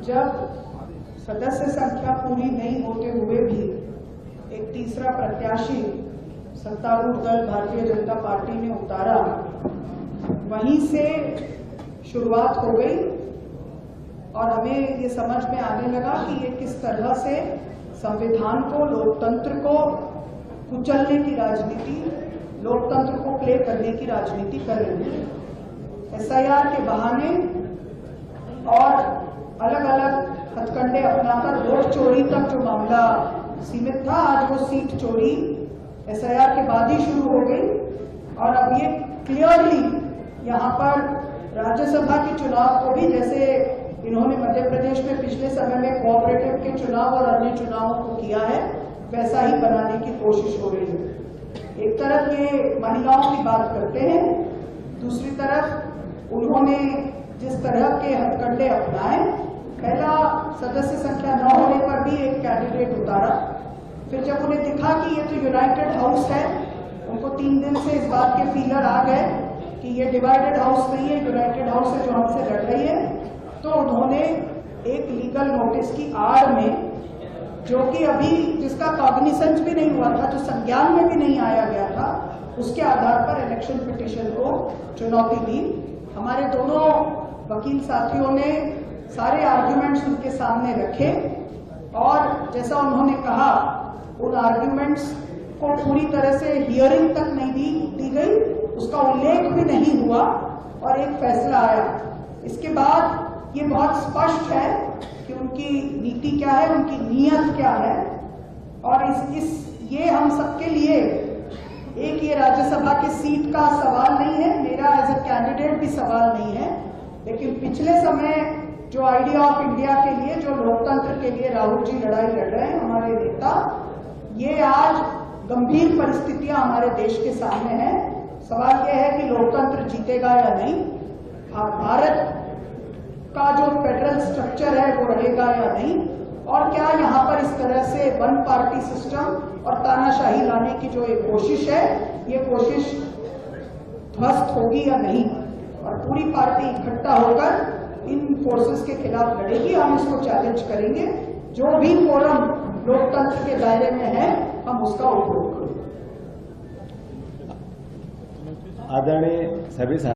जब सदस्य संख्या पूरी नहीं होते हुए भी एक तीसरा प्रत्याशी सत्तारूढ़ दल भारतीय जनता पार्टी ने उतारा, वहीं से शुरुआत हो गई और हमें ये समझ में आने लगा कि ये किस तरह से संविधान को, लोकतंत्र को कुचलने की राजनीति, लोकतंत्र को प्ले करने की राजनीति कर रही है। एसआईआर के बहाने और अलग अलग हथकंडे अपनाकर वोट चोरी तक जो मामला सीमित था, आज वो सीट चोरी एसआईआर के बाद ही शुरू हो गई। और अब ये क्लियरली यहाँ पर राज्यसभा के चुनाव को भी, जैसे इन्होंने मध्य प्रदेश में पिछले समय में कोऑपरेटिव के चुनाव और अन्य चुनावों को किया है, वैसा ही बनाने की कोशिश हो रही है। एक तरफ ये महिलाओं की बात करते हैं, दूसरी तरफ उन्होंने जिस तरह के हथकंडे अपनाए, पहला सदस्य संख्या न होने पर भी एक कैंडिडेट उतारा, फिर जब उन्हें दिखा कि ये तो यूनाइटेड हाउस है, उनको 3 दिन से इस बात के फीलर आ गए कि ये डिवाइडेड हाउस नहीं है, यूनाइटेड हाउस है जो हमसे लड़ रही है, तो उन्होंने एक लीगल नोटिस की आड़ में, जो कि अभी जिसका कॉग्निसेंस भी नहीं हुआ था, जो संज्ञान में भी नहीं आया गया था, उसके आधार पर इलेक्शन पिटीशन को चुनौती दी। हमारे दोनों वकील साथियों ने सारे आर्ग्यूमेंट्स उनके सामने रखे और जैसा उन्होंने कहा, उन आर्ग्यूमेंट्स को पूरी तरह से हियरिंग तक नहीं दी गई, उसका उल्लेख भी नहीं हुआ और एक फैसला आया। इसके बाद ये बहुत स्पष्ट है कि उनकी नीति क्या है, उनकी नीयत क्या है। और ये हम सबके लिए एक ये राज्यसभा की सीट का सवाल नहीं है, मेरा एज अ कैंडिडेट भी सवाल नहीं है, लेकिन पिछले समय जो आइडिया ऑफ इंडिया के लिए, जो लोकतंत्र के लिए राहुल जी लड़ाई लड़ रहे हैं, हमारे नेता, ये आज गंभीर परिस्थितियां हमारे देश के सामने हैं। सवाल यह है कि लोकतंत्र जीतेगा या नहीं, भारत का जो फेडरल स्ट्रक्चर है वो रहेगा या नहीं, और क्या यहाँ पर इस तरह से वन पार्टी सिस्टम और तानाशाही लाने की जो एक कोशिश है, ये कोशिश ध्वस्त होगी या नहीं। और पूरी पार्टी इकट्ठा होकर इन फोर्सेस के खिलाफ लड़ेगी। हम इसको चैलेंज करेंगे, जो भी फोरम लोकतंत्र के दायरे में है हम उसका उपयोग करेंगे। आदरणीय सभी